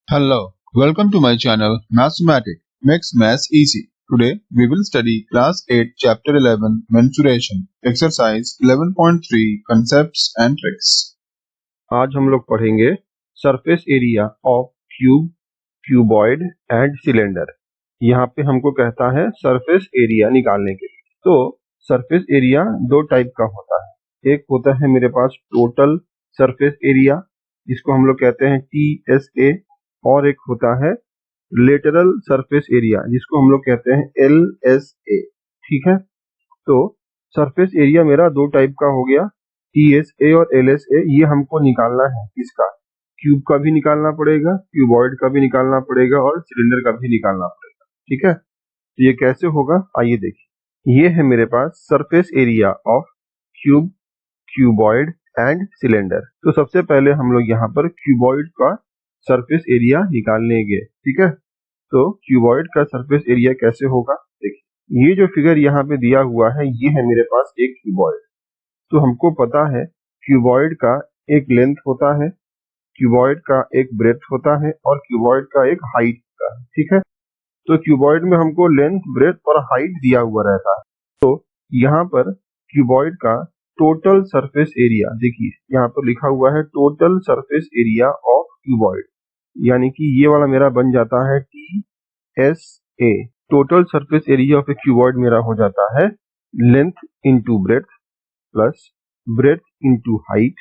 Hello, welcome to my channel Mathematic Makes Maths Easy. Today we will study Class 8 Chapter 11 Mensuration Exercise 11.3 Concepts and Tricks. आज हम लोग पढ़ेंगे surface area of cube, cuboid and cylinder. यहाँ पे हमको कहता है सरफेस एरिया निकालने के लिए। तो सरफेस एरिया दो टाइप का होता है। एक होता है मेरे पास टोटल सरफेस एरिया, जिसको हम लोग कहते हैं TSA, और एक होता है लेटरल सरफेस एरिया, जिसको हम लोग कहते हैं LSA। ठीक है, तो सरफेस एरिया मेरा दो टाइप का हो गया, TSA और LSA। ये हमको निकालना है किसका? क्यूब का भी निकालना पड़ेगा, क्यूबॉइड का भी निकालना पड़ेगा और सिलेंडर का भी निकालना पड़ेगा। ठीक है, तो ये कैसे होगा आइए देखिए। ये है मेरे पास surface area of cube, cuboid and cylinder. तो सबसे पहले हम लोग यहाँ पर क्यूबॉइड का सरफेस एरिया निकालने गए। ठीक है, तो क्यूबॉइड का सरफेस एरिया कैसे होगा देखिए। ये जो फिगर यहाँ पे दिया हुआ है ये है मेरे पास एक क्यूबॉइड। तो हमको पता है क्यूबॉइड का एक लेंथ होता है, क्यूबॉइड का एक ब्रेथ होता है और क्यूबॉइड का एक हाइट होता है। ठीक है, तो क्यूबॉइड में हमको लेंथ, ब्रेथ और हाइट दिया हुआ रहता है। तो यहाँ पर क्यूबॉइड का टोटल सरफेस एरिया देखिए, यहाँ पर लिखा हुआ है total surface area of cuboid, यानी कि ये वाला मेरा बन जाता है TSA। Total surface area of a cuboid मेरा हो जाता है length into breadth plus breadth into height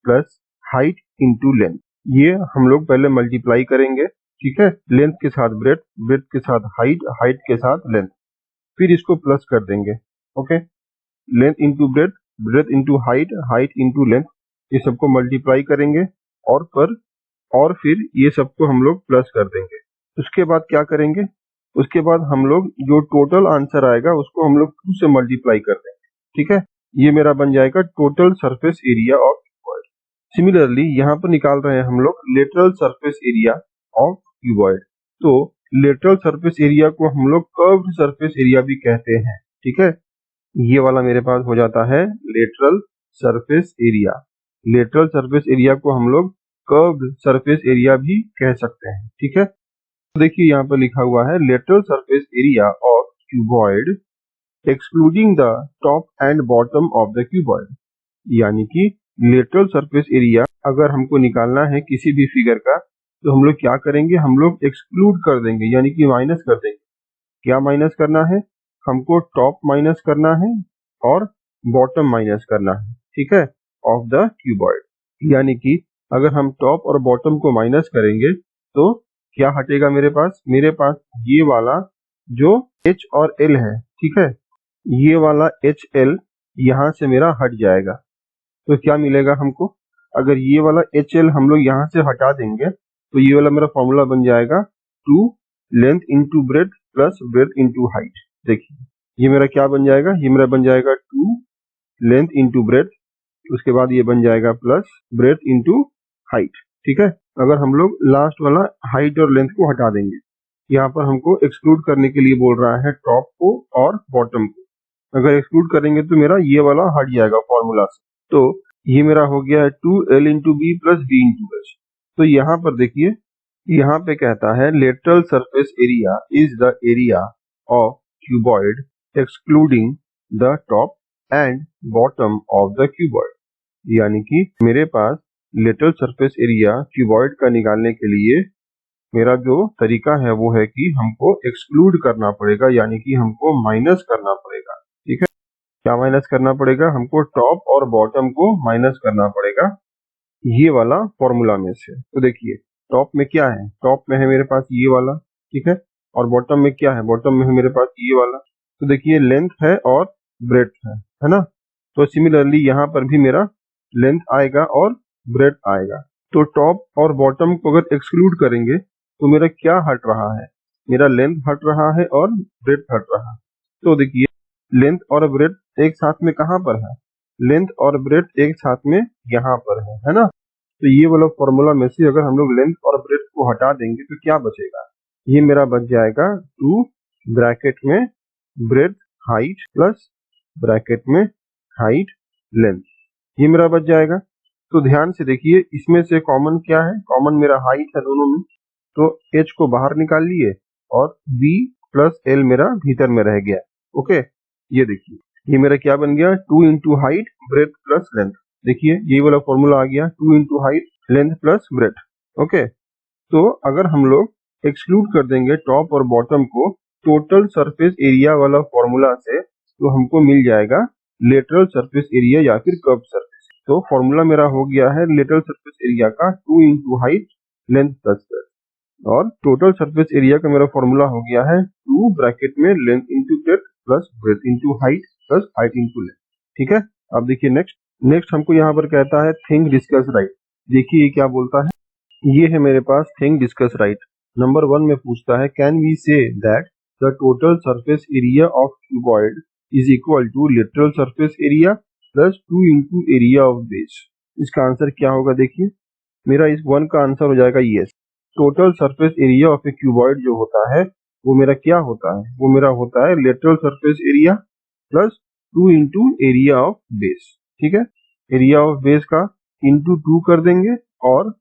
plus height into length. ये हम लोग पहले मल्टीप्लाई करेंगे। ठीक है, लेंथ के साथ ब्रेथ, ब्रेथ के साथ हाइट, हाइट के साथ लेंथ, फिर इसको प्लस कर देंगे। Okay, length into breadth, breath into height, height into length, ये सबको मल्टीप्लाई करेंगे और फिर ये सबको हम लोग प्लस कर देंगे। उसके बाद क्या करेंगे? उसके बाद हम लोग जो टोटल आंसर आएगा उसको हम लोग 2 से मल्टीप्लाई कर देंगे। ठीक है, ये मेरा बन जाएगा total surface area of cuboid. Similarly यहाँ पर निकाल रहे हैं हम लोग lateral surface area of cuboid. तो लेटरल सरफेस एरिया को हम लोग कर्व्ड सरफेस एरिया भी कहते हैं। ठीक है, ये वाला मेरे पास हो जाता है lateral surface area. Lateral surface area को हम लोग कर्व्ड सरफेस एरिया भी कह सकते हैं। ठीक है, तो देखिए यहाँ पर लिखा हुआ है lateral surface area of cuboid excluding the top and bottom of the cuboid, यानी कि लेटरल सरफेस एरिया अगर हमको निकालना है किसी भी फिगर का, तो हम लोग क्या करेंगे? हम लोग एक्सक्लूड कर देंगे, यानी कि माइनस कर देंगे। क्या माइनस करना है? हमको टॉप माइनस करना है और बॉटम माइनस करना है। ठीक है, ऑफ द क्यूबॉइड, यानी कि अगर हम टॉप और बॉटम को माइनस करेंगे तो क्या हटेगा मेरे पास? मेरे पास ये वाला जो H और L है, ठीक है, ये वाला HL यहाँ से मेरा हट जाएगा। तो क्या मिलेगा हमको? अगर ये वाला HL हम लोग यहाँ से हटा देंगे तो ये वाला मेरा फॉर्मूला बन जाएगा 2 length into breadth plus breadth into height. देखिए ये मेरा क्या बन जाएगा? ये मेरा बन जाएगा 2 लेंथ इंटू ब्रेथ, उसके बाद ये बन जाएगा प्लस ब्रेथ इंटू हाइट। ठीक है, अगर हम लोग लास्ट वाला हाइट और लेंथ को हटा देंगे, यहाँ पर हमको एक्सक्लूड करने के लिए बोल रहा है टॉप को और बॉटम को। अगर एक्सक्लूड करेंगे तो मेरा ये वाला हट जाएगा फॉर्मूला से। तो ये मेरा हो गया है 2L into B plus B into H. तो यहाँ पर देखिए, यहाँ पे कहता है lateral surface area is the area of cuboid excluding the top and bottom of the cuboid, यानी कि मेरे पास लेटरल सरफेस एरिया क्यूबॉइड का निकालने के लिए मेरा जो तरीका है वो है कि हमको एक्सक्लूड करना पड़ेगा, यानी कि हमको माइनस करना पड़ेगा। ठीक है, क्या माइनस करना पड़ेगा? हमको टॉप और बॉटम को माइनस करना पड़ेगा ये वाला फॉर्मूला में से। तो देखिए टॉप में क्या है? टॉप में है मेरे पास ये वाला, ठीक है, और बॉटम में क्या है? बॉटम में है मेरे पास ये वाला। तो देखिए लेंथ है और ब्रेथ है ना? तो सिमिलरली यहाँ पर भी मेरा लेंथ आएगा और ब्रेथ आएगा। तो टॉप और बॉटम को अगर एक्सक्लूड करेंगे तो मेरा क्या हट रहा है? मेरा लेंथ हट रहा है और ब्रेथ हट रहा है। तो देखिए लेंथ और ब्रेथ एक साथ में कहाँ पर है? लेंथ और ब्रेथ एक साथ में यहाँ पर है ना? तो ये वाला फॉर्मूला में से अगर हम लोग लेंथ और ब्रेथ को हटा देंगे तो क्या बचेगा? ये मेरा बच जाएगा 2 ब्रैकेट में ब्रेथ हाइट प्लस ब्रैकेट में हाइट लेंथ, ये मेरा बच जाएगा। तो ध्यान से देखिए इसमें से कॉमन क्या है? कॉमन मेरा हाइट है दोनों में, तो h को बाहर निकाल लिए और b प्लस l मेरा भीतर में रह गया। ओके, ये देखिए ये मेरा क्या बन गया, 2 into height breadth plus length. देखिए ये वाला फॉर्मूला आ गया, 2 into height length plus breadth. Okay, तो अगर हम लोग एक्सक्लूड कर देंगे टॉप और बॉटम को टोटल सरफेस एरिया वाला फॉर्मूला से, तो हमको मिल जाएगा लेटरल सरफेस एरिया या फिर कर्व सरफेस। तो फॉर्मूला मेरा हो गया है लेटरल सरफेस एरिया का 2 into height length plus breath, और टोटल सरफेस एरिया का मेरा फॉर्मूला हो गया है 2 ब्रैकेट में length into breadth plus breadth into height plus height into length. ठीक है, अब देखिए नेक्स्ट हमको यहाँ पर कहता है थिंक डिस्कस राइट। देखिए ये क्या बोलता है, ये है मेरे पास थिंक डिस्कस राइट। नंबर 1 में पूछता है can we say that the total surface area of cuboid is equal to lateral surface area plus 2 into area of base. इसका आंसर क्या होगा, देखिए मेरा इस 1 का आंसर हो जाएगा yes. Total surface area of a cuboid जो होता है वो मेरा क्या होता है, वो मेरा होता है lateral surface area plus 2 into area of base. ठीक है, एरिया ऑफ बेस का इंटू 2 कर देंगे और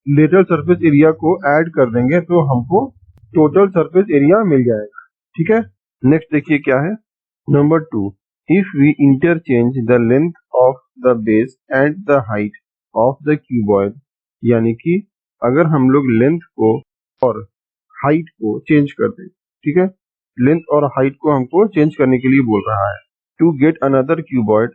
लेटरल सरफेस एरिया को ऐड कर देंगे तो हमको टोटल सरफेस एरिया मिल जाएगा। ठीक है, नेक्स्ट देखिए क्या है, number 2 if we interchange the length of the base and the height of the cuboid, यानी कि अगर हम लोग लेंथ को और हाइट को चेंज कर दें। ठीक है, लेंथ और हाइट को हमको चेंज करने के लिए बोल रहा है। To get another cuboid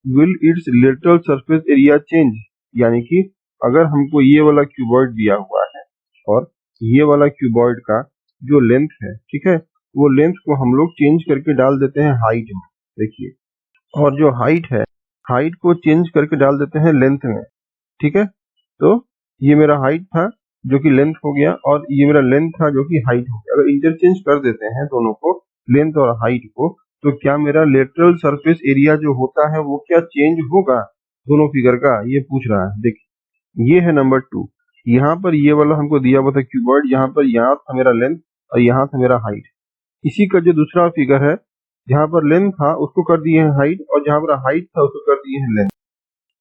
will its lateral surface area change, यानी कि अगर हमको ये वाला क्यूबॉइड दिया हुआ है और ये वाला क्यूबॉइड का जो लेंथ है, ठीक है, वो लेंथ को हम लोग चेंज करके डाल देते हैं हाइट में। देखिए, और जो हाइट है, हाइट को चेंज करके डाल देते हैं लेंथ में। ठीक है, तो ये मेरा हाइट था जो कि लेंथ हो गया और ये मेरा लेंथ था जो कि हाइट हो गया। अगर इंटरचेंज कर देते हैं दोनों को, लेंथ और हाइट को, तो क्या मेरा लेटरल सरफेस एरिया जो होता है वो क्या चेंज होगा दोनों फिगर का, ये पूछ रहा है। देखिए ये है नंबर 2। यहाँ पर ये वाला हमको दिया हुआ था क्यूबॉइड, यहाँ था मेरा लेंथ और यहाँ था मेरा हाइट। इसी का जो दूसरा फिगर है, जहाँ पर लेंथ था उसको कर दिए हैं हाइट और जहाँ पर हाइट था उसको कर दिए हैं लेंथ।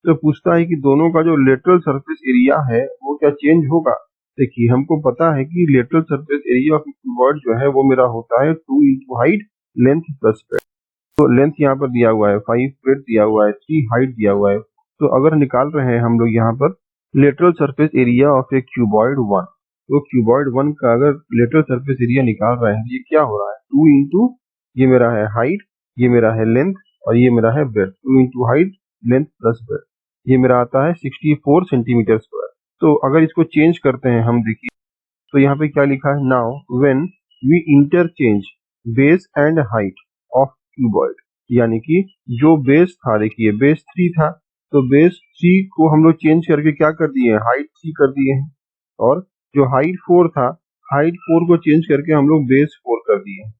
तो पूछता है कि दोनों का जो लेटरल सरफेस एरिया है वो क्या चेंज होगा। देखिए हमको पता है कि lateral surface area of cuboid जो है वो मेरा होता है 2 into height length plus breath. तो लेंथ यहाँ पर दिया हुआ है 5, ब्रेथ दिया हुआ है 3, हाइट दिया हुआ है। तो अगर निकाल रहे हैं हम लोग यहाँ पर lateral surface area of a cuboid 1, तो क्यूबॉइड 1 का अगर लेटरल सरफेस एरिया निकाल रहे हैं, ये क्या हो रहा है 2 इंटू ये मेरा है हाइट, ये मेरा है लेंथ और ये मेरा है breadth. 2 into height length plus breadth, ये मेरा आता है 64 सेंटीमीटर स्क्वायर। तो अगर इसको चेंज करते हैं हम, देखिए तो यहाँ पे क्या लिखा है, now when we interchange base and height of cuboid, यानी कि जो बेस था, देखिए बेस 3 था, तो बेस 3 को हम लोग चेंज करके क्या कर दिए हैं, हाइट 3 कर दिए हैं। और जो हाइट 4 था, हाइट 4 को चेंज करके हम लोग बेस 4 कर दिए हैं।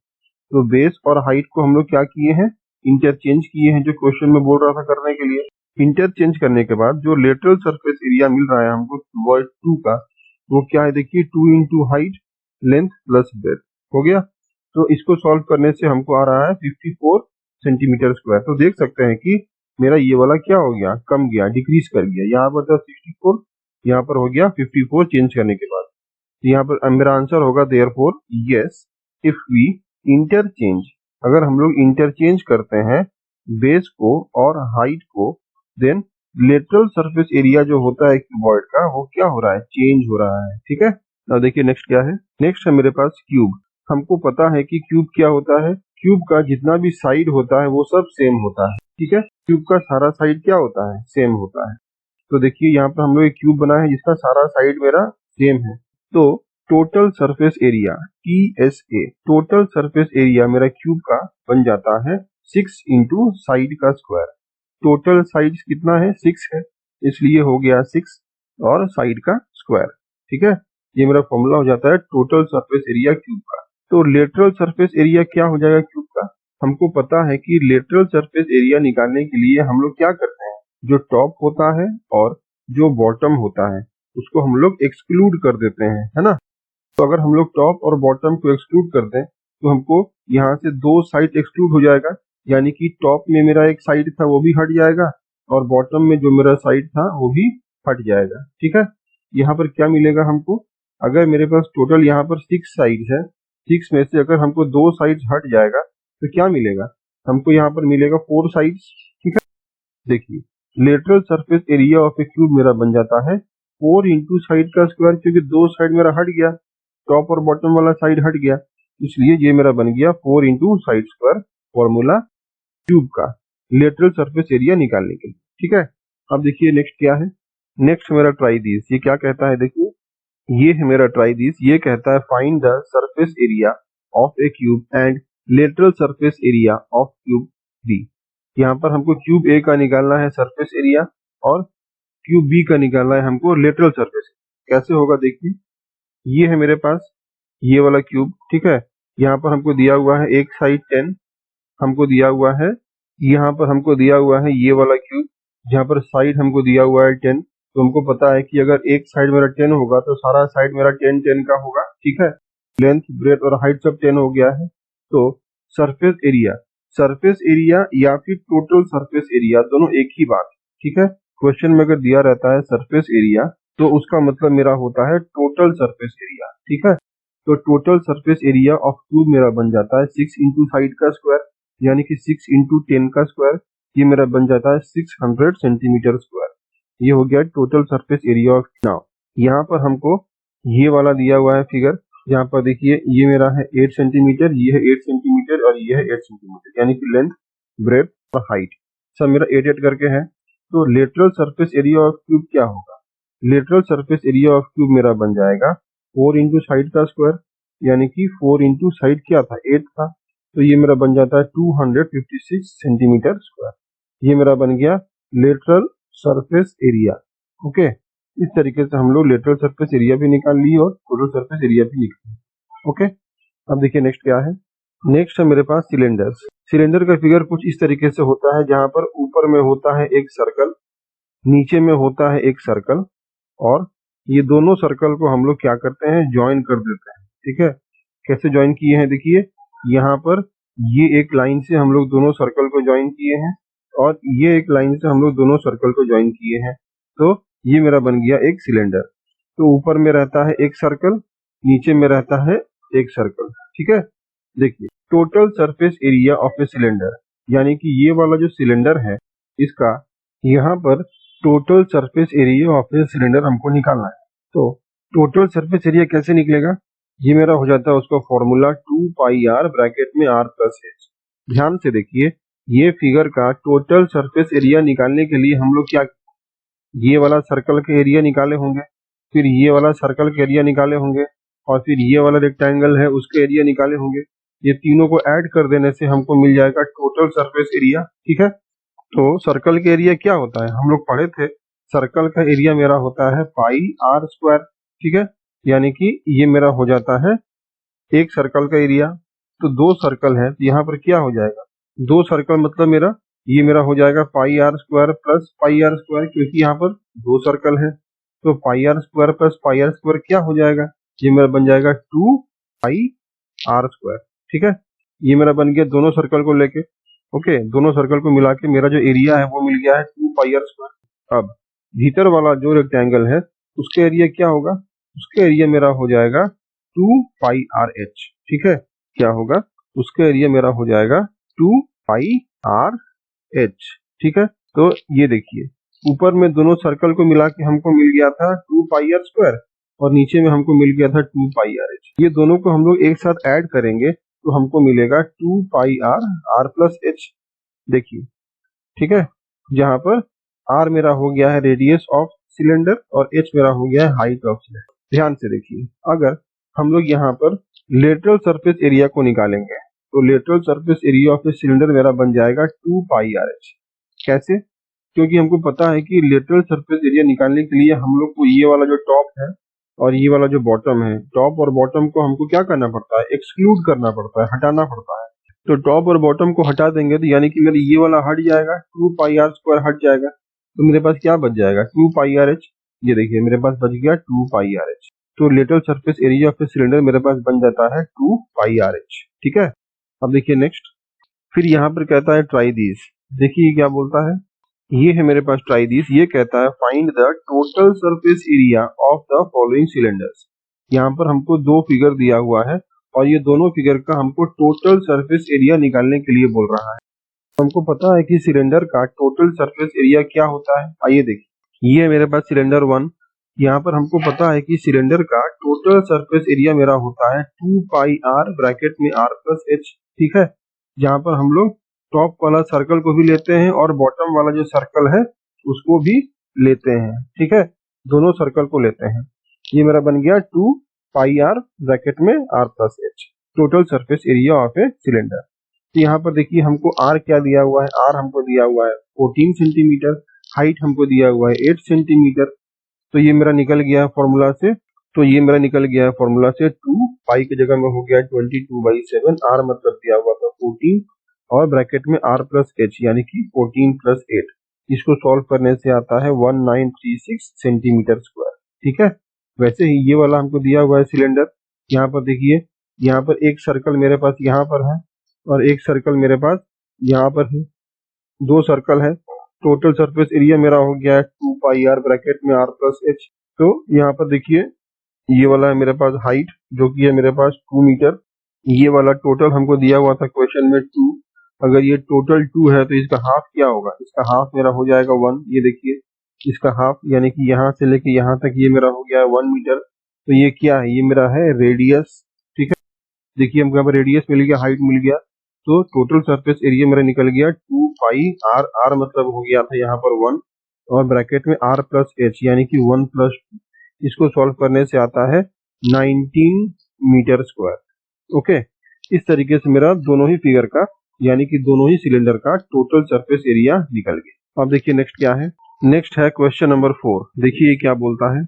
तो बेस और हाइट को हम लोग क्या किए हैं, इंटरचेंज किए हैं, जो क्वेश्चन में बोल रहा था करने के लिए। इंटरचेंज करने के बाद जो लेटरल सरफेस एरिया मिल रहा है हमको क्यूबॉइड 2 का, वो क्या है, देखिए 2 into height length plus breath हो गया। तो इसको सॉल्व करने से हमको आ रहा है 54 सेंटीमीटर स्क्वायर। तो देख सकते हैं कि मेरा ये वाला क्या हो गया, कम गया, डिक्रीज कर गया। यहाँ पर था 64, यहाँ पर हो गया 54 चेंज करने के बाद। यहाँ पर मेरा आंसर होगा therefore yes if we interchange, अगर हम लोग इंटरचेंज करते हैं बेस को और हाइट को, देन लेटरल सरफेस एरिया जो होता है क्यूबॉइड का वो क्या हो रहा है, चेंज हो रहा है। ठीक है, अब देखिए नेक्स्ट क्या है, नेक्स्ट है मेरे पास क्यूब। हमको पता है कि क्यूब क्या होता है, क्यूब का जितना भी साइड होता है वो सब सेम होता है। ठीक है, क्यूब का सारा साइड क्या होता है, सेम होता है। तो देखिए यहाँ पर हम लोग एक क्यूब बना है जिसका सारा साइड मेरा सेम है। तो total surface area TSA, total surface area मेरा क्यूब का बन जाता है 6 इंटू साइड का स्क्वायर। टोटल साइड कितना है, 6 है, इसलिए हो गया 6 और साइड का स्क्वायर। ठीक है, ये मेरा फॉर्मूला हो जाता है टोटल सरफेस एरिया क्यूब का। तो लेटरल सरफेस एरिया क्या हो जाएगा क्यूब का, हमको पता है कि लेटरल सरफेस एरिया निकालने के लिए हम लोग क्या करते हैं, जो टॉप होता है और जो बॉटम होता है उसको हम लोग एक्सक्लूड कर देते हैं, है ना। तो अगर हम लोग टॉप और बॉटम को एक्सक्लूड कर दें तो हमको यहाँ से 2 साइड एक्सक्लूड हो जाएगा, यानी कि टॉप में मेरा एक साइड था वो भी हट जाएगा और बॉटम में जो मेरा साइड था वो भी हट जाएगा। ठीक है, यहाँ पर क्या मिलेगा हमको, अगर मेरे पास टोटल यहाँ पर 6 साइड्स है, 6 में से अगर हमको 2 साइड्स हट जाएगा तो क्या मिलेगा, हमको यहाँ पर मिलेगा 4 साइड्स। ठीक है, देखिए lateral surface area of a cube मेरा बन जाता है 4 इंटू साइड का स्क्वायर, क्योंकि 2 साइड मेरा हट गया, टॉप और बॉटम वाला साइड हट गया, इसलिए ये मेरा बन गया 4 into side square, formula cube का लेटरल सरफेस एरिया निकालने के लिए। ठीक है, अब देखिए नेक्स्ट क्या है, नेक्स्ट मेरा ट्राई दिस, ये क्या कहता है, देखिए ये है मेरा ट्राई दिस, ये कहता है find the surface area of a cube and lateral surface area of cube B. यहाँ पर हमको क्यूब ए का निकालना है सरफेस एरिया और क्यूब बी का निकालना है हमको लेटरल सरफेस। कैसे होगा देखिए, ये है मेरे पास ये वाला क्यूब, ठीक है, यहाँ पर हमको दिया हुआ है एक साइड 10, हमको दिया हुआ है, यहाँ पर हमको दिया हुआ है ये वाला क्यूब, जहाँ पर साइड हमको दिया हुआ है 10, तो हमको पता है कि अगर एक साइड मेरा 10 होगा तो सारा साइड मेरा 10 10 का होगा। ठीक है, लेंथ ब्रेथ और हाइट सब 10 हो गया है। तो सरफेस एरिया या फिर टोटल सरफेस एरिया दोनों एक ही बात। ठीक है, क्वेश्चन में अगर दिया रहता है सरफेस एरिया तो उसका मतलब मेरा होता है टोटल सरफेस एरिया। ठीक है, तो total surface area of cube मेरा बन जाता है 6 इंटू साइड का स्क्वायर, यानी कि 6 इंटू 10 का स्क्वायर, ये मेरा बन जाता है 600 सेंटीमीटर स्क्वायर। ये हो गया total surface area of. Now यहाँ पर हमको ये वाला दिया हुआ है फिगर, यहाँ पर देखिए ये मेरा है 8 सेंटीमीटर, ये है 8 सेंटीमीटर और ये है 8 सेंटीमीटर, यानी कि लेंथ ब्रेथ और हाइट सब मेरा 8 8 करके है। तो lateral surface area of cube क्या होगा, lateral surface area of cube मेरा बन जाएगा 4 इंटू साइड का स्क्वायर, यानी कि 4 इंटू साइड क्या था 8 था, तो ये मेरा बन जाता है 256 सेंटीमीटर स्क्वायर। ये मेरा बन गया लेटरल सरफेस एरिया। ओके, इस तरीके से हम लोग लेटरल सरफेस एरिया भी निकाल लिए और टोटल सरफेस एरिया भी निकाल। ओके, अब देखिए नेक्स्ट क्या है, नेक्स्ट है मेरे पास सिलेंडर्स। सिलेंडर का फिगर कुछ इस तरीके से होता है, जहां पर ऊपर में होता है एक सर्कल, नीचे में होता है एक सर्कल, और ये दोनों सर्कल को हम लोग क्या करते हैं, ज्वाइन कर देते हैं। ठीक है, कैसे ज्वाइन किए हैं, देखिए यहाँ पर ये एक लाइन से हम लोग दोनों सर्कल को ज्वाइन किए हैं और ये एक लाइन से हम लोग दोनों सर्कल को ज्वाइन किए हैं, तो ये मेरा बन गया एक सिलेंडर। तो ऊपर में रहता है एक सर्कल, नीचे में रहता है एक सर्कल। ठीक है, देखिए total surface area of a cylinder, यानी कि ये वाला जो सिलेंडर है इसका यहाँ पर total surface area of a cylinder हमको निकालना है। तो टोटल सरफेस एरिया कैसे निकलेगा, ये मेरा हो जाता है उसका फॉर्मूला 2 पाई आर ब्रैकेट में r प्लस एच। ध्यान से देखिए, ये फिगर का टोटल सरफेस एरिया निकालने के लिए हम लोग क्या, ये वाला सर्कल के एरिया निकाले होंगे, फिर ये वाला सर्कल के एरिया निकाले होंगे, और फिर ये वाला रेक्टेंगल है उसके एरिया निकाले होंगे। ये तीनों को ऐड कर देने से हमको मिल जाएगा टोटल सरफेस एरिया। ठीक है, तो सर्कल के एरिया क्या होता है, हम लोग पढ़े थे, सर्कल का एरिया मेरा होता है पाई आर स्क्वायर। ठीक है, यानी कि ये मेरा हो जाता है एक सर्कल का एरिया, तो 2 सर्कल है तो यहाँ पर क्या हो जाएगा, 2 सर्कल मतलब मेरा ये मेरा हो जाएगा pi R square plus pi R square, क्योंकि यहाँ पर 2 सर्कल है, तो pi R square plus pi R square क्या हो जाएगा, ये मेरा बन जाएगा 2 पाई आर स्क्वायर। ठीक है, ये मेरा बन गया दोनों सर्कल को लेके। ओके, दोनों सर्कल को मिला के मेरा जो एरिया है वो मिल गया है 2 पाई आर स्क्वायर। अब भीतर वाला जो रेक्टेंगल है उसका एरिया क्या होगा, उसका एरिया मेरा हो जाएगा 2 पाई आर एच। ठीक है, क्या होगा, उसका एरिया मेरा हो जाएगा 2 पाई आर एच। ठीक है, तो ये देखिए ऊपर में दोनों सर्कल को मिला के हमको मिल गया था 2 पाई आर स्क्वायर और नीचे में हमको मिल गया था 2 पाई आर एच। ये दोनों को हम लोग एक साथ ऐड करेंगे तो हमको मिलेगा 2 पाई आर आर प्लस एच। देखिए, ठीक है, जहां पर आर मेरा हो गया है रेडियस ऑफ सिलेंडर और एच मेरा हो गया है हाइट ऑफ सिलेंडर। ध्यान से देखिए, अगर हम लोग यहाँ पर लेटरल सरफेस एरिया को निकालेंगे तो lateral surface area of a cylinder मेरा बन जाएगा 2 पाई आर एच। कैसे, क्योंकि हमको पता है कि लेटरल सरफेस एरिया निकालने के लिए हम लोग को ये वाला जो टॉप है और ये वाला जो बॉटम है, टॉप और बॉटम को हमको क्या करना पड़ता है, एक्सक्लूड करना पड़ता है, हटाना पड़ता है। तो टॉप और बॉटम को हटा देंगे तो यानी कि मेरा ये वाला हट जाएगा, 2 पाई आर स्क्वायर हट जाएगा, तो मेरे पास क्या बच जाएगा 2 पाई आर एच। ये देखिए मेरे पास बच गया 2 पाई आर एच। तो lateral surface area of a cylinder मेरे पास बन जाता है 2 पाई आर एच। ठीक है, अब देखिए नेक्स्ट, फिर यहाँ पर कहता है ट्राई दिस। देखिए क्या बोलता है, ये है मेरे पास ट्राई दिस, ये कहता है find the total surface area of the following cylinders. यहाँ पर हमको दो फिगर दिया हुआ है और ये दोनों फिगर का हमको टोटल सरफेस एरिया निकालने के लिए बोल रहा है। हमको पता है कि सिलेंडर का टोटल सरफेस एरिया क्या होता है। आइए देखिए, ये है मेरे पास सिलेंडर 1। यहाँ पर हमको पता है कि सिलेंडर का टोटल सरफेस एरिया मेरा होता है 2 पाई r ब्रैकेट में r प्लस h, ठीक है। जहाँ पर हम लोग टॉप वाला सर्कल को भी लेते हैं और बॉटम वाला जो सर्कल है उसको भी लेते हैं, ठीक है। दोनों सर्कल को लेते हैं। ये मेरा बन गया 2 पाई r ब्रैकेट में r plus h, total surface area of a cylinder. तो यहाँ पर देखिए हमको r क्या दिया हुआ है, r हमको दिया हुआ है 14 सेंटीमीटर, हाइट हमको दिया हुआ है 8 सेंटीमीटर। तो ये मेरा निकल गया फॉर्मूला से, 2 पाई की जगह में हो गया 22/7, r मतलब दिया हुआ था 14 और ब्रैकेट में r प्लस h यानी कि 14 प्लस 8। इसको सॉल्व करने से आता है 1936 सेंटीमीटर स्क्वायर, ठीक है। वैसे ही ये वाला हमको दिया हुआ है सिलेंडर। यहाँ पर देखिए, यहाँ पर एक सर्कल मेरे पास यहाँ पर है और एक सर्कल मेरे पास यहाँ पर है, दो सर्कल है। टोटल सरफेस एरिया मेरा हो गया है 2 पाई r ब्रैकेट में r प्लस h। तो यहाँ पर देखिए ये वाला है मेरे पास हाइट जो कि है मेरे पास 2 मीटर। ये वाला टोटल हमको दिया हुआ था क्वेश्चन में 2। अगर ये टोटल 2 है तो इसका हाफ क्या होगा, इसका हाफ मेरा हो जाएगा 1। ये देखिए इसका हाफ यानी कि यहाँ से लेके यहाँ तक ये मेरा हो गया है 1 मीटर। तो ये क्या है, ये मेरा है रेडियस, ठीक है। देखिए हमको यहाँ पर रेडियस मिल गया, हाइट मिल गया। तो टोटल सरफेस एरिया मेरा निकल गया 2 पाई r मतलब हो गया था यहाँ पर 1 और ब्रैकेट में r प्लस h यानी कि 1 प्लस 2। इसको सॉल्व करने से आता है 19 मीटर स्क्वायर। ओके, इस तरीके से मेरा दोनों ही फिगर का यानी कि दोनों ही सिलेंडर का टोटल सरफेस एरिया निकल गया। अब देखिए नेक्स्ट क्या है। नेक्स्ट है क्वेश्चन नंबर 4। देखिए ये क्या बोलता है,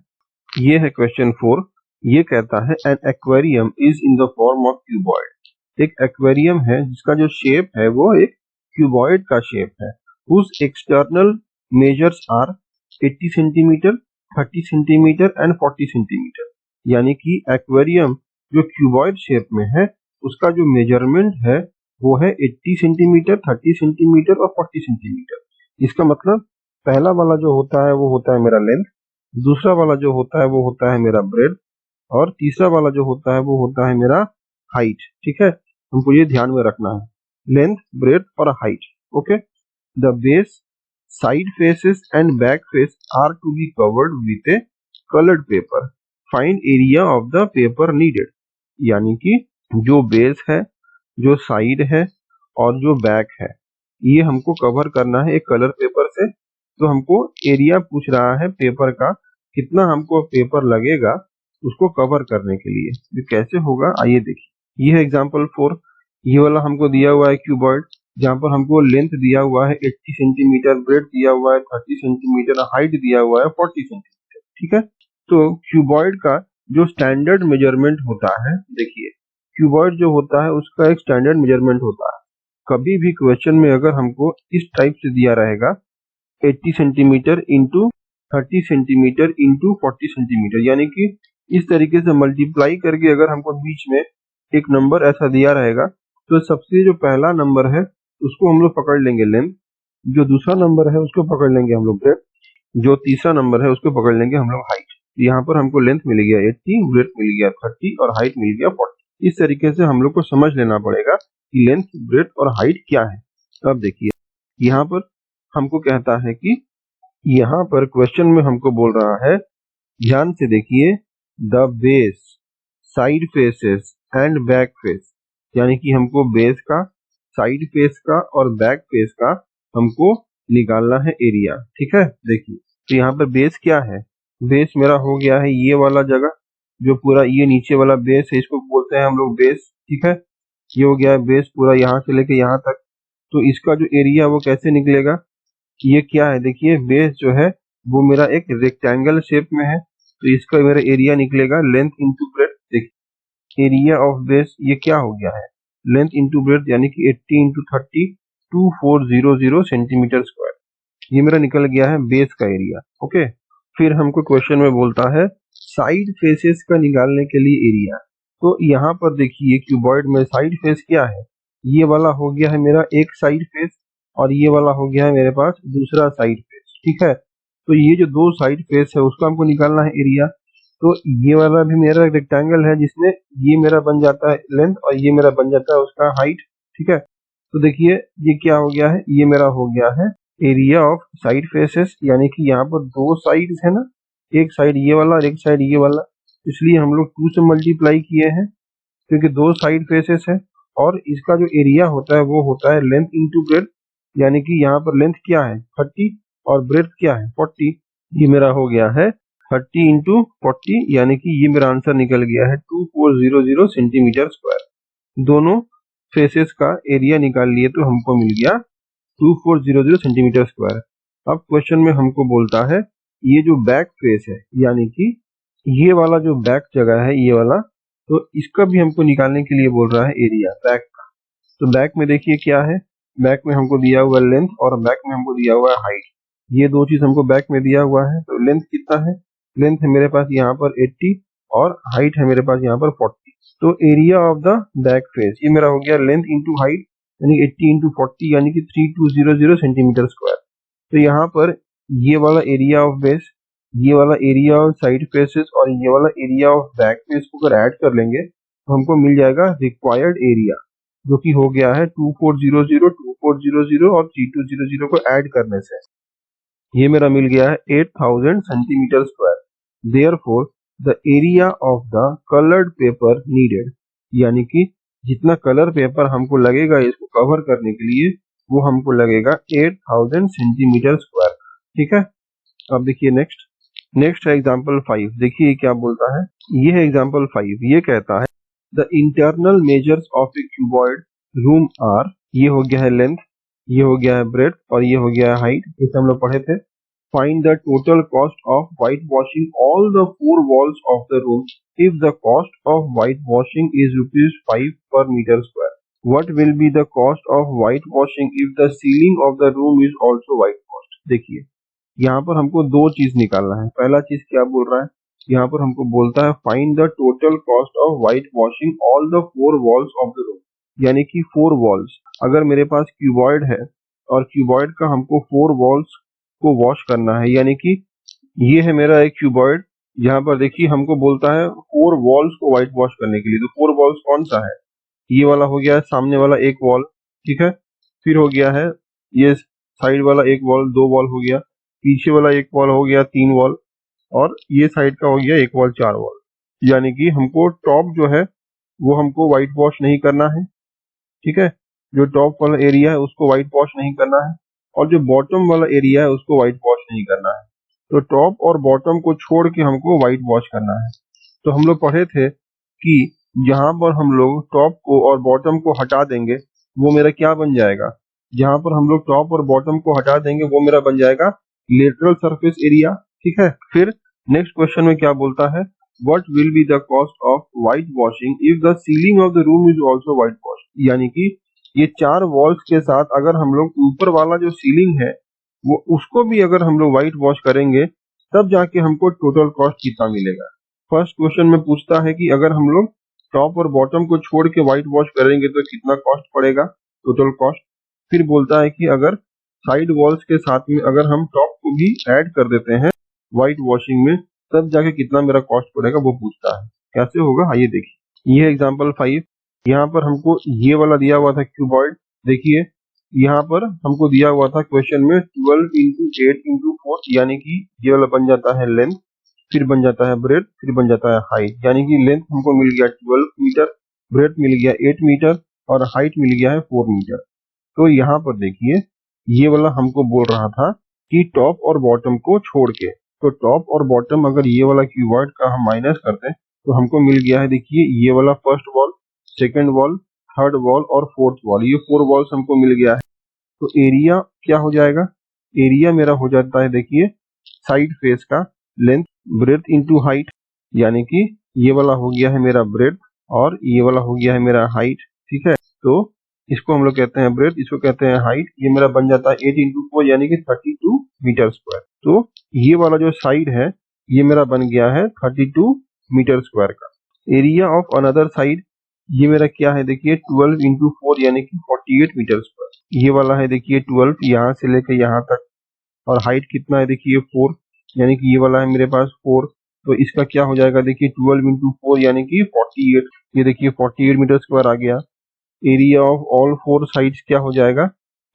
ये है क्वेश्चन 4। ये कहता है an aquarium is in the form of cuboid. एक एक्वेरियम है जिसका जो शेप है वो एक क्यूबॉइड का शेप है। Whose external measures are 80 centimetre, 30 centimetre and 40 centimetre. यानी कि एक्वेरियम जो क्यूबॉइड शेप में है उसका जो मेजरमेंट है वो है 80 सेंटीमीटर, 30 सेंटीमीटर और 40 सेंटीमीटर। इसका मतलब पहला वाला जो होता है वो होता है मेरा लेंथ, दूसरा वाला जो होता है वो होता है मेरा ब्रेड और तीसरा वाला जो होता है वो होता है मेरा हाइट, ठीक है। हमको ये ध्यान में रखना है, लेंथ, ब्रेड और height. Okay, the base, side faces and back face are to be covered with a coloured paper. Find area of the paper needed. यानी कि जो बेस है, जो साइड है और जो बैक है ये हमको कवर करना है एक कलर पेपर से। तो हमको एरिया पूछ रहा है पेपर का, कितना हमको पेपर लगेगा उसको कवर करने के लिए। ये कैसे होगा आइए देखिए। ये है एग्जांपल 4। ये वाला हमको दिया हुआ है क्यूबॉइड जहाँ पर हमको लेंथ दिया हुआ है 80 सेंटीमीटर, ब्रेड दिया हुआ है 30 सेंटीमीटर, हाइट दिया हुआ है 40 सेंटीमीटर, ठीक है। तो क्यूबॉइड का जो स्टैंडर्ड मेजरमेंट होता है, देखिए क्यूबॉइड जो होता है उसका एक स्टैंडर्ड मेजरमेंट होता है। कभी भी क्वेश्चन में अगर हमको इस टाइप से दिया रहेगा 80 centimetre into 30 centimetre into 40 centimetre, यानी कि इस तरीके से मल्टीप्लाई करके अगर हमको बीच में एक नंबर ऐसा दिया रहेगा तो सबसे जो पहला नंबर है उसको हम लोग पकड़ लेंगे लेंथ, जो दूसरा नंबर है उसको पकड़ लेंगे हम लोग ब्रेड, जो तीसरा नंबर है उसको पकड़ लेंगे हम लोग हाइट। यहाँ पर हमको लेंथ मिल गया 80, ब्रेड मिल गया 30 और हाइट मिल गया 40। इस तरीके से हम लोग को समझ लेना पड़ेगा कि लेंथ, ब्रेड और हाइट क्या है। अब देखिए यहाँ पर हमको कहता है कि यहाँ पर क्वेश्चन में हमको बोल रहा है, ध्यान से देखिए, the base, side faces and back face. यानी कि हमको बेस का, साइड फेस का और बैक फेस का हमको निकालना है एरिया, ठीक है। देखिए तो यहाँ पर बेस क्या है, बेस मेरा हो गया है ये वाला जगह, जो पूरा ये नीचे वाला बेस है इसको बोलते हैं हम लोग बेस, ठीक है। ये हो गया है बेस पूरा यहाँ से लेके यहाँ तक। तो इसका जो एरिया वो कैसे निकलेगा, ये क्या है, देखिए बेस जो है वो मेरा एक रेक्टेंगल शेप में है तो इसका मेरा एरिया निकलेगा लेंथ इंटू ब्रेड। देखिए एरिया ऑफ बेस ये क्या हो गया है, लेंथ इंटू ब्रेड यानी कि 80 इंटू 30 2400 सेंटीमीटर स्क्वायर। ये मेरा निकल गया है बेस का एरिया। ओके, फिर हमको क्वेश्चन में बोलता है साइड फेसेस का निकालने के लिए एरिया। तो यहाँ पर देखिए क्यूबॉइड में साइड फेस क्या है, ये वाला हो गया है मेरा एक साइड फेस और ये वाला हो गया है मेरे पास दूसरा साइड फेस, ठीक है। तो ये जो दो साइड फेस है उसका हमको निकालना है एरिया। तो ये वाला भी मेरा रेक्टेंगल है जिसमें ये मेरा बन जाता है लेंथ और ये मेरा बन जाता है उसका हाइट। ठीक है, तो देखिए ये क्या हो गया है, ये मेरा हो गया है एरिया ऑफ साइड फेसेस, यानी कि यहाँ पर दो साइड्स है ना, एक साइड ये वाला और एक साइड ये वाला, इसलिए हम लोग 2 से मल्टीप्लाई किए हैं क्योंकि दो साइड फेसेस है। और इसका जो एरिया होता है वो होता है लेंथ इंटू ब्रेथ, यानी कि यहाँ पर लेंथ क्या है 30 और ब्रेथ क्या है 40। ये मेरा हो गया है 30 इंटू 40, यानी कि ये मेरा आंसर निकल गया है 2400 सेंटीमीटर स्क्वायर। दोनों फेसेस का एरिया निकाल लिए तो हमको मिल गया 2400 सेंटीमीटर स्क्वायर। अब क्वेश्चन में हमको बोलता है ये जो बैक फेस है, यानी कि ये वाला जो बैक जगह है ये वाला, तो इसका भी हमको निकालने के लिए बोल रहा है एरिया बैक का। तो बैक में देखिए क्या है, बैक में हमको दिया हुआ है लेंथ और बैक में हमको दिया हुआ है हाइट। ये दो चीज हमको बैक में दिया हुआ है। तो लेंथ कितना है, लेंथ है मेरे पास यहाँ पर 80 और हाइट है मेरे पास यहाँ पर 40। तो area of the back face ये मेरा हो गया लेंथ इंटू हाइट, यानी 80 इंटू 40 यानी कि 3200 सेंटीमीटर स्क्वायर। तो यहाँ पर ये वाला एरिया ऑफ बेस, ये वाला एरिया ऑफ साइड फेसेस और ये वाला एरिया ऑफ बैक फेस को अगर ऐड कर लेंगे तो हमको मिल जाएगा रिक्वायर्ड एरिया, जो कि हो गया है 2400, 2400 और 3200 को ऐड करने से ये मेरा मिल गया है 8000 centimetre square. Therefore the area of the coloured paper needed, यानी कि जितना कलर पेपर हमको लगेगा इसको कवर करने के लिए वो हमको लगेगा 8000 सेंटीमीटर स्क्वायर। ठीक है, अब देखिए नेक्स्ट है एग्जाम्पल 5। देखिए क्या बोलता है, ये है एग्जाम्पल 5। ये कहता है the internal measures of a cuboid room are, ये हो गया है लेंथ, ये हो गया है ब्रेथ और ये हो गया है हाइट, इसे हम लोग पढ़े थे। Find the total cost of white washing all the 4 walls of the room if the cost of white washing is ₹5 per metre square. What will be the cost of whitewashing if the ceiling of the room is also whitewashed? देखिए यहाँ पर हमको दो चीज निकालना है। पहला चीज क्या बोल रहा है, यहाँ पर हमको बोलता है find the total cost of white washing all the 4 walls of the room, यानी कि 4 वॉल्स। अगर मेरे पास क्यूबॉइड है और क्यूबॉइड का हमको 4 वॉल्स को वॉश करना है, यानी कि ये है मेरा एक क्यूबॉइड, यहाँ पर देखिए हमको बोलता है 4 वॉल्स को व्हाइट वॉश करने के लिए। तो 4 वॉल्स कौन सा है, ये वाला हो गया है सामने वाला एक वॉल, ठीक है, फिर हो गया है ये साइड वाला एक वॉल, 2 वॉल हो गया, पीछे वाला एक वॉल हो गया 3 वॉल और ये साइड का हो गया एक वॉल 4 वॉल। यानी कि हमको टॉप जो है वो हमको व्हाइट वॉश नहीं करना है। ठीक है, जो टॉप वाला एरिया है उसको व्हाइट वॉश नहीं करना है और जो बॉटम वाला एरिया है उसको व्हाइट वॉश नहीं करना है। तो टॉप और बॉटम को छोड़ के हमको व्हाइट वॉश करना है। तो हम लोग पढ़े थे कि जहां पर हम लोग टॉप को और बॉटम को हटा देंगे वो मेरा क्या बन जाएगा, जहां पर हम लोग टॉप और बॉटम को हटा देंगे वो मेरा बन जाएगा लेटरल सरफेस एरिया। ठीक है, फिर नेक्स्ट क्वेश्चन में क्या बोलता है, what will be the cost of white washing if the ceiling of the room is also white wash, यानी कि ये 4 वॉल्स के साथ अगर हम लोग ऊपर वाला जो सीलिंग है वो उसको भी अगर हम लोग व्हाइट वॉश करेंगे तब जाके हमको टोटल कॉस्ट कितना मिलेगा। फर्स्ट क्वेश्चन में पूछता है कि अगर हम लोग टॉप और बॉटम को छोड़ के व्हाइट वॉश करेंगे तो कितना कॉस्ट पड़ेगा, टोटल कॉस्ट। फिर बोलता है कि अगर साइड वॉल्स के साथ में अगर हम टॉप को भी ऐड कर देते हैं व्हाइट वॉशिंग में तब जाके कितना मेरा कॉस्ट पड़ेगा वो पूछता है। कैसे होगा आइए देखिए, ये है एग्जाम्पल 5। यहाँ पर हमको ये वाला दिया हुआ था क्यूबॉइड, देखिए यहाँ पर हमको दिया हुआ था क्वेश्चन में 12 इंटू 8 इंटू 4, यानी कि ये वाला बन जाता है लेंथ, फिर बन जाता है ब्रेथ, फिर बन जाता है हाइट, यानी कि लेंथ हमको मिल गया 12 मीटर, ब्रेथ मिल गया 8 मीटर और हाइट मिल गया है 4 मीटर। तो यहाँ पर देखिए ये वाला हमको बोल रहा था कि टॉप और बॉटम को छोड़ के, तो टॉप और बॉटम अगर ये वाला क्यूबॉइड का हम माइनस करते हैं तो हमको मिल गया है, देखिए ये वाला first wall, second wall, third wall और फोर्थ वॉल, ये 4 वॉल्स हमको मिल गया है। तो एरिया क्या हो जाएगा, एरिया मेरा हो जाता है देखिए साइड फेस का लेंथ ब्रेथ इंटू हाइट, यानी कि ये वाला हो गया है मेरा ब्रेथ और ये वाला हो गया है मेरा हाइट। ठीक है, तो इसको हम लोग कहते हैं ब्रेथ, इसको कहते हैं हाइट, ये मेरा बन जाता है 8 इंटू 4 यानी कि 32 मीटर स्क्वायर। तो ये वाला जो साइड है ये मेरा बन गया है 32 मीटर स्क्वायर का। एरिया ऑफ अनदर साइड ये मेरा क्या है, देखिए 12 इंटू 4 यानी कि 48 मीटर स्क्वायर। ये वाला है देखिए 12 यहाँ से लेकर यहाँ तक और हाइट कितना है देखिए 4, यानी कि ये वाला है मेरे पास 4, तो इसका क्या हो जाएगा, देखिए 12 इंटू 4 यानी कि 48। ये देखिए 48 मीटर स्क्वायर आ गया। Area of all four sides क्या हो जाएगा,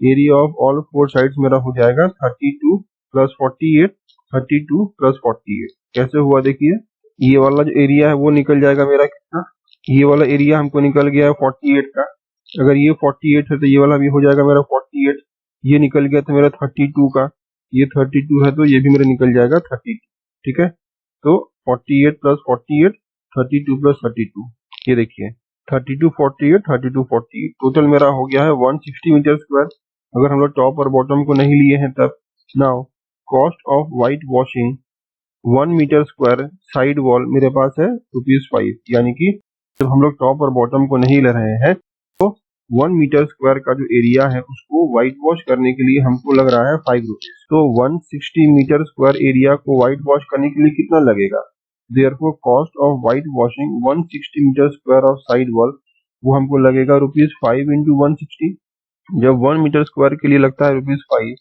area of all four sides मेरा हो जाएगा 32 प्लस 48, 32 प्लस 48। कैसे हुआ देखिए, ये वाला जो एरिया है वो निकल जाएगा मेरा कितना, ये वाला एरिया हमको निकल गया है 48 का। अगर ये 48 है तो ये वाला भी हो जाएगा मेरा 48। ये निकल गया था मेरा 32 का, ये 32 है तो ये भी मेरा निकल जाएगा 32। ठीक है, तो 48 प्लस 48, 32 प्लस 32। ये देखिए 32 48 32 48 टोटल मेरा हो गया है 160 मीटर स्क्वायर। अगर हम लोग टॉप और बॉटम को नहीं लिए हैं तब। Now cost of white washing 1 metre square side wall मेरे पास है ₹5, यानी कि जब हम लोग टॉप और बॉटम को नहीं ले रहे हैं तो 1 मीटर स्क्वायर का जो एरिया है उसको व्हाइट वॉश करने के लिए हमको लग रहा है ₹5। तो 160 मीटर स्क्वायर एरिया को व्हाइट वॉश करने के लिए कितना लगेगा, therefore cost of white washing 160 metre square of side wall वो हमको लगेगा ₹5 इंटू 160। जब 1 मीटर स्क्वायर के लिए लगता है ₹5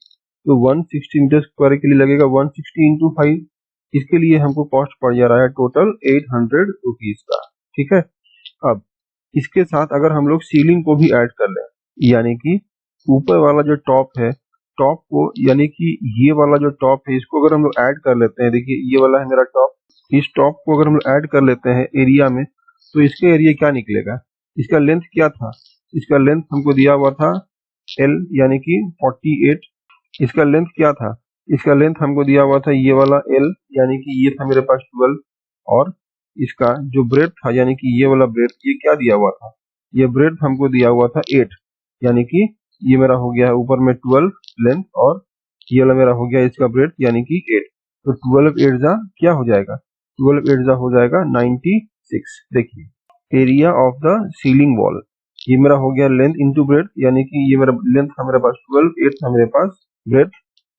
तो 160 मीटर स्क्वायर के लिए लगेगा 160 इंटू 5। इसके लिए हमको कॉस्ट पड़ जा रहा है टोटल ₹800 का। ठीक है, अब इसके साथ अगर हम लोग सीलिंग को भी ऐड कर लें, यानी कि ऊपर वाला जो टॉप है, टॉप को यानी कि ये वाला जो टॉप है इसको अगर हम लोग ऐड कर लेते हैं, देखिए ये वाला है मेरा टॉप, इस टॉप को अगर हम लोग ऐड कर लेते हैं एरिया में तो इसका एरिया क्या निकलेगा, इसका लेंथ क्या था, इसका लेंथ हमको दिया हुआ था L यानी कि 48। इसका लेंथ क्या था, इसका लेंथ हमको दिया हुआ था ये वाला L यानी कि ये था मेरे पास 12, और इसका जो ब्रेथ था यानी कि ये वाला ब्रेथ ये क्या दिया हुआ था, ये ब्रेथ हमको दिया हुआ था 8, यानी कि ये मेरा हो गया है ऊपर में 12 लेंथ और ये वाला मेरा हो गया इसका ब्रेथ यानी कि 8। तो 12 8 जा क्या हो जाएगा, 12 8 जा हो जाएगा 96। देखिए area of the ceiling wall ये मेरा हो गया लेंथ इंटू ब्रेथ, यानी कि ये मेरा लेंथ था मेरे पास 12, 8 था मेरे पास ब्रेथ,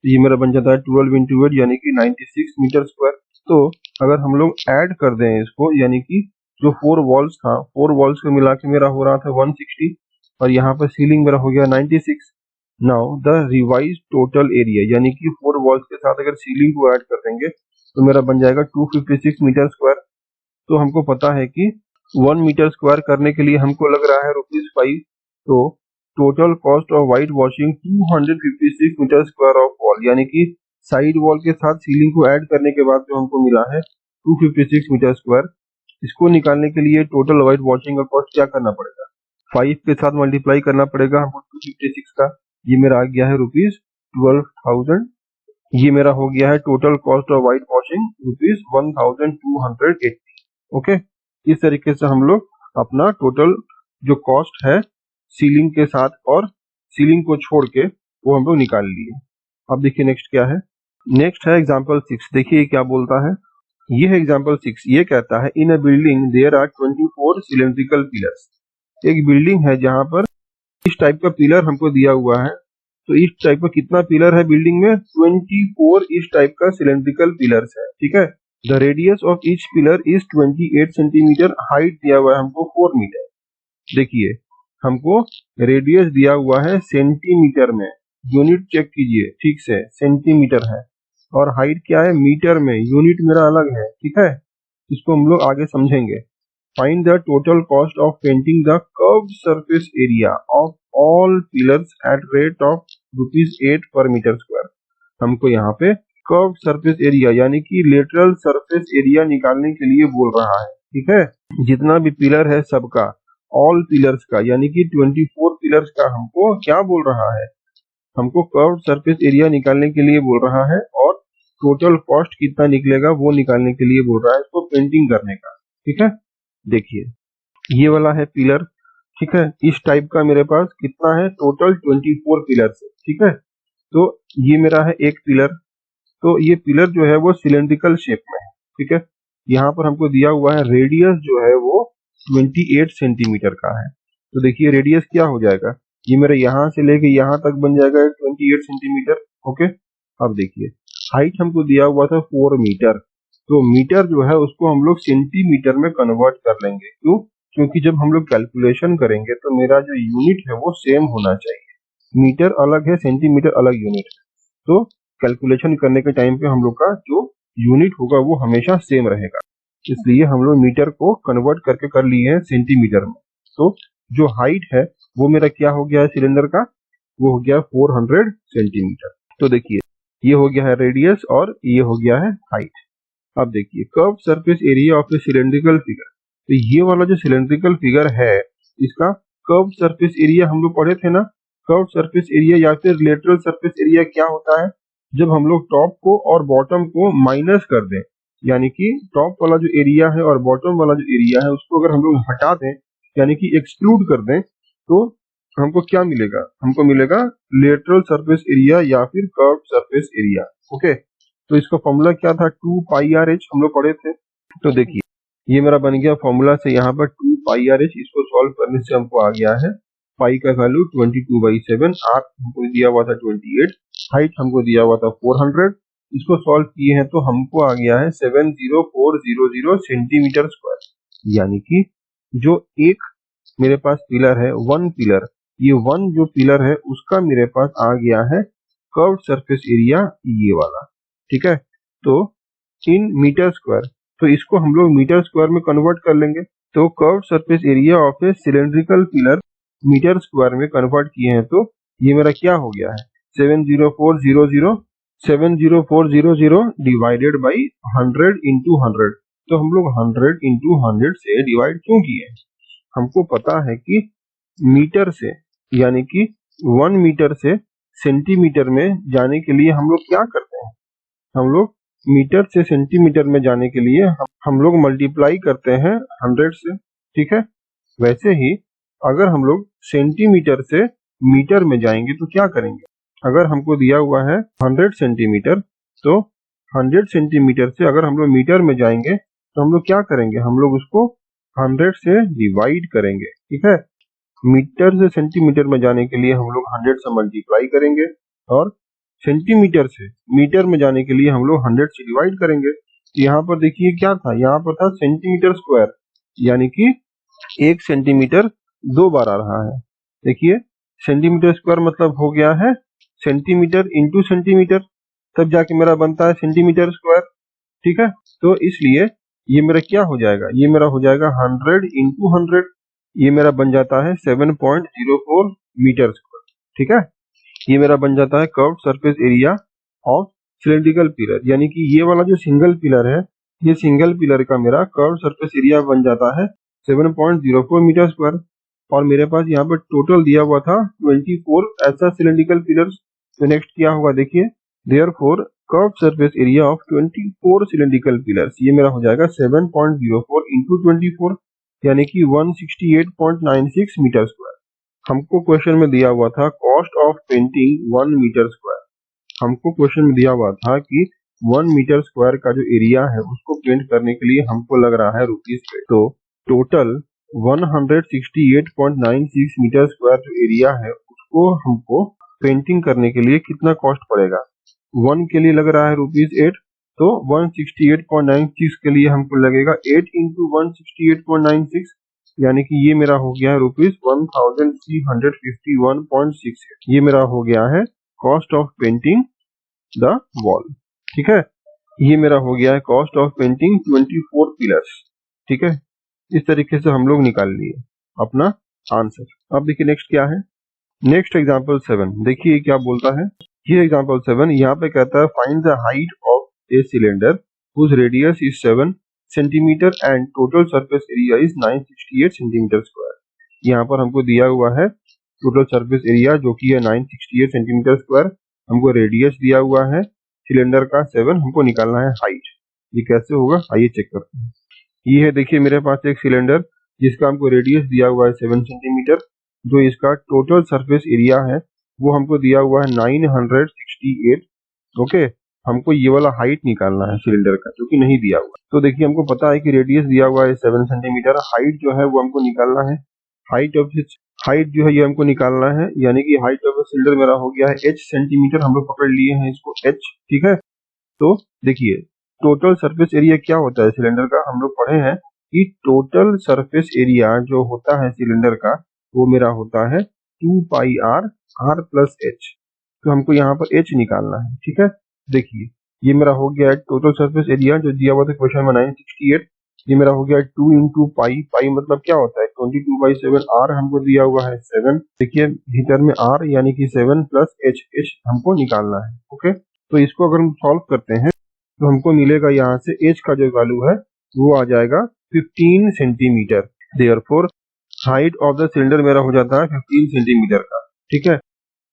ये मेरा बन जाता है 12 इंटू 8 यानी कि 96 मीटर स्क्वायर। तो अगर हम लोग ऐड कर दें इसको, यानी कि जो 4 वॉल्स था 4 वॉल्स को मिला के मेरा हो रहा था 160 और यहाँ पर सीलिंग मेरा हो गया 96। Now the revise total area यानी कि 4 वॉल्स के साथ अगर सीलिंग को ऐड कर देंगे तो मेरा बन जाएगा 256 मीटर स्क्वायर। तो हमको पता है कि 1 मीटर स्क्वायर करने के लिए हमको लग रहा है ₹5। तो total cost of white washing 256 metre square of wall, यानी कि साइड वॉल के साथ सीलिंग को ऐड करने के बाद जो हमको मिला है 256 मीटर स्क्वायर, इसको निकालने के लिए टोटल व्हाइट वॉशिंग का कॉस्ट क्या करना पड़ेगा, 5 के साथ मल्टीप्लाई करना पड़ेगा हमको 256 का। ये मेरा आ गया है ₹12,000। ये मेरा हो गया है total cost of white washing ₹1,280। Okay, इस तरीके से हम लोग अपना टोटल जो कॉस्ट है सीलिंग के साथ और सीलिंग को छोड़ के वो हम लोग निकाल लिए। अब देखिए नेक्स्ट क्या है, नेक्स्ट है एग्जांपल 6। देखिए क्या बोलता है, ये है एग्जांपल 6। ये कहता है in a building there are 24 cylindrical pillars. एक बिल्डिंग है जहां पर इस टाइप का पिलर हमको दिया हुआ है। तो इस टाइप का कितना पिलर है बिल्डिंग में, 24 इस टाइप का सिलेंड्रिकल पिलर्स है। ठीक है, the radius of each pillar is 28 centimetre, height दिया हुआ है हमको 4 मीटर। देखिए हमको रेडियस दिया हुआ है सेंटीमीटर में, यूनिट चेक कीजिए ठीक से, सेंटीमीटर है, और हाइट क्या है मीटर में, यूनिट मेरा अलग है। ठीक है, इसको हम लोग आगे समझेंगे। Find the total cost of painting the curved surface area of all pillars at rate of ₹8 पर मीटर स्क्वायर। हमको यहाँ पे कर्व सरफेस एरिया यानी कि लेटरल सरफेस एरिया निकालने के लिए बोल रहा है। ठीक है, जितना भी पिलर है सबका, ऑल पिलर्स का, यानी कि 24 पिलर्स का हमको क्या बोल रहा है, हमको कर्व सरफेस एरिया निकालने के लिए बोल रहा है, और टोटल कॉस्ट कितना निकलेगा वो निकालने के लिए बोल रहा है इसको पेंटिंग करने का। ठीक है, देखिए ये वाला है पिलर। ठीक है, इस टाइप का मेरे पास कितना है, टोटल 24 पिलर्स है। ठीक है, तो ये मेरा है एक पिलर। तो ये पिलर जो है वो सिलेंड्रिकल शेप में है। ठीक है, यहाँ पर हमको दिया हुआ है रेडियस जो है वो 28 सेंटीमीटर का है। तो देखिए रेडियस क्या हो जाएगा, ये मेरा यहाँ से लेके यहाँ तक बन जाएगा 28 सेंटीमीटर। ओके, अब देखिए हाइट हमको दिया हुआ था 4 मीटर, तो मीटर जो है उसको हम लोग सेंटीमीटर में कन्वर्ट कर लेंगे। क्यों, क्योंकि जब हम लोग कैलकुलेशन करेंगे तो मेरा जो यूनिट है वो सेम होना चाहिए। मीटर अलग है, सेंटीमीटर अलग यूनिट है, तो कैलकुलेशन करने के टाइम पे हम लोग का जो यूनिट होगा वो हमेशा सेम रहेगा, इसलिए हम लोग मीटर को कन्वर्ट करके कर लिए हैं सेंटीमीटर में। तो जो हाइट है वो मेरा क्या हो गया है सिलेंडर का, वो हो गया 400 सेंटीमीटर। तो देखिए ये हो गया है रेडियस और ये हो गया है हाइट। अब देखिए curve surface area of a cylindrical figure, तो ये वाला जो सिलेंड्रिकल फिगर है इसका कर्व सरफेस एरिया हम लोग पढ़े थे ना। कर्व सरफेस एरिया या फिर लेटरल सरफेस एरिया क्या होता है, जब हम लोग टॉप को और बॉटम को माइनस कर दें, यानी कि टॉप वाला जो एरिया है और बॉटम वाला जो एरिया है उसको अगर हम लोग हटा दें, यानी कि एक्सक्लूड कर दें, तो हमको क्या मिलेगा, हमको मिलेगा लेटरल सरफेस एरिया या फिर कर्व सरफेस एरिया। ओके, तो इसका फॉर्मूला क्या था, 2πRH हम लोग पढ़े थे। तो देखिए ये मेरा बन गया फॉर्मूला से यहाँ पर 2πRH, इसको सॉल्व करने से हमको आ गया है पाई का वैल्यू 22/7, आर हमको दिया हुआ था 28, हाइट हमको दिया हुआ था 400, इसको सॉल्व किए हैं तो हमको आ गया है 70400 सेंटीमीटर स्क्वायर। यानी कि जो एक मेरे पास पिलर है, वन पिलर, ये वन जो पिलर है उसका मेरे पास आ गया है कर्व सरफेस एरिया ये वाला। ठीक है, तो इन मीटर स्क्वायर, तो इसको हम लोग मीटर स्क्वायर में कन्वर्ट कर लेंगे। तो curve surface area of a cylindrical pillar metre square में कन्वर्ट किए हैं तो ये मेरा क्या हो गया है 70400 डिवाइडेड बाई 100 इंटू 100। तो हम लोग 100 इंटू 100 से डिवाइड क्यों किए, हमको पता है कि मीटर से, यानी कि 1 मीटर से सेंटीमीटर में जाने के लिए हम लोग क्या करते हैं, हम लोग मीटर से सेंटीमीटर में जाने के लिए हम लोग मल्टीप्लाई करते हैं 100 से। ठीक है, वैसे ही अगर हम लोग सेंटीमीटर से मीटर में जाएंगे तो क्या करेंगे, अगर हमको दिया हुआ है 100 सेंटीमीटर, तो 100 सेंटीमीटर से अगर हम लोग मीटर में जाएंगे तो हम लोग क्या करेंगे, हम लोग उसको 100 से डिवाइड करेंगे। ठीक है, मीटर से सेंटीमीटर में जाने के लिए हम लोग 100 से मल्टीप्लाई करेंगे और सेंटीमीटर से मीटर में जाने के लिए हम लोग 100 से डिवाइड करेंगे। तो यहाँ पर देखिए क्या था, यहाँ पर था सेंटीमीटर स्क्वायर, यानी कि 1 सेंटीमीटर 2 बार आ रहा है। देखिए सेंटीमीटर स्क्वायर मतलब हो गया है सेंटीमीटर इंटू सेंटीमीटर, तब जाके मेरा बनता है सेंटीमीटर स्क्वायर। ठीक है, तो इसलिए ये मेरा क्या हो जाएगा, ये मेरा हो जाएगा 100 इंटू 100, ये मेरा बन जाता है 7.04 मीटर स्क्वायर। ठीक है, ये मेरा बन जाता है curve surface area of cylindrical pillar, यानी कि ये वाला जो सिंगल पिलर है, ये सिंगल पिलर का मेरा कर्व सरफेस एरिया बन जाता है 7.04 मीटर स्क्वायर। और मेरे पास यहाँ पर टोटल दिया हुआ था 24 ऐसा सिलेंड्रिकल पिलर्स। तो नेक्स्ट क्या होगा देखिए, therefore curve surface area of 24 cylindrical pillars, ये मेरा हो जाएगा 7.04 इंटू 24, यानी कि 168.96 मीटर स्क्वायर। हमको क्वेश्चन में दिया हुआ था cost of painting 1 metre square, हमको क्वेश्चन में दिया हुआ था कि 1 मीटर स्क्वायर का जो एरिया है उसको पेंट करने के लिए हमको लग रहा है ₹8। तो टोटल 168.96 मीटर स्क्वायर जो एरिया है उसको हमको पेंटिंग करने के लिए कितना कॉस्ट पड़ेगा, 1 के लिए लग रहा है ₹8, तो 168.96 के लिए हमको लगेगा 8 इंटू 168.96, यानी कि ये मेरा हो गया है ₹1351.68, ये मेरा हो गया है cost of painting the wall. ठीक है, ये मेरा हो गया है कॉस्ट ऑफ पेंटिंग 24 पिलर्स। ठीक है, इस तरीके से हम लोग निकाल लिए अपना आंसर। अब देखिए नेक्स्ट क्या है, नेक्स्ट एग्जांपल 7, देखिए क्या बोलता है। ये एग्जांपल 7 यहाँ पे कहता है find the height of a cylinder whose radius is 7 centimetre and total surface area is 968 centimetre square. यहाँ पर हमको दिया हुआ है टोटल सरफेस एरिया जो कि है 968 सेंटीमीटर स्क्वायर, हमको रेडियस दिया हुआ है सिलेंडर का 7, हमको निकालना है हाइट। ये कैसे होगा आइए चेक करते हैं। ये है देखिए मेरे पास एक सिलेंडर जिसका हमको रेडियस दिया हुआ है 7 सेंटीमीटर, जो इसका टोटल सरफेस एरिया है वो हमको दिया हुआ है 968। ओके, हमको ये वाला हाइट निकालना है सिलेंडर का जो कि नहीं दिया हुआ। तो देखिए हमको पता है कि रेडियस दिया हुआ है 7 सेंटीमीटर, हाइट जो है वो हमको निकालना है, हाइट जो है ये हमको निकालना है, यानी कि हाइट ऑफ सिलेंडर मेरा हो गया है h सेंटीमीटर, हम लोग पकड़ लिए हैं इसको h। ठीक है, तो देखिए टोटल सरफेस एरिया क्या होता है सिलेंडर का, हम लोग पढ़े हैं कि टोटल सरफेस एरिया जो होता है सिलेंडर का वो मेरा होता है 2πr r प्लस h। तो हमको यहाँ पर h निकालना है। ठीक है, देखिए ये मेरा हो गया टोटल सरफेस एरिया जो दिया हुआ था क्वेश्चन में 968। ये मेरा हो गया 2 इंटू पाई। पाई मतलब क्या होता है 22/7। आर हमको दिया हुआ है 7। देखिए भीतर में आर यानी कि 7 प्लस एच। एच हमको निकालना है। ओके, तो इसको अगर हम सॉल्व करते हैं तो हमको मिलेगा यहाँ से एच का जो वैल्यू है वो आ जाएगा 15 centimetre. Therefore height of the cylinder मेरा हो जाता है 15 सेंटीमीटर का। ठीक है,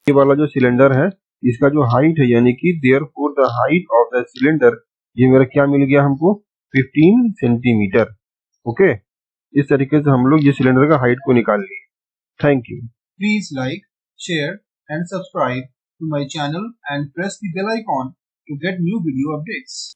ये वाला जो सिलेंडर है इसका जो हाइट है यानी कि therefore the height of the cylinder, ये मेरा क्या मिल गया हमको 15 सेंटीमीटर। ओके, इस तरीके से हम लोग ये सिलेंडर का हाइट को निकाल लिए। Thank you. Please like, share and subscribe to my channel and press the bell icon to get new video updates.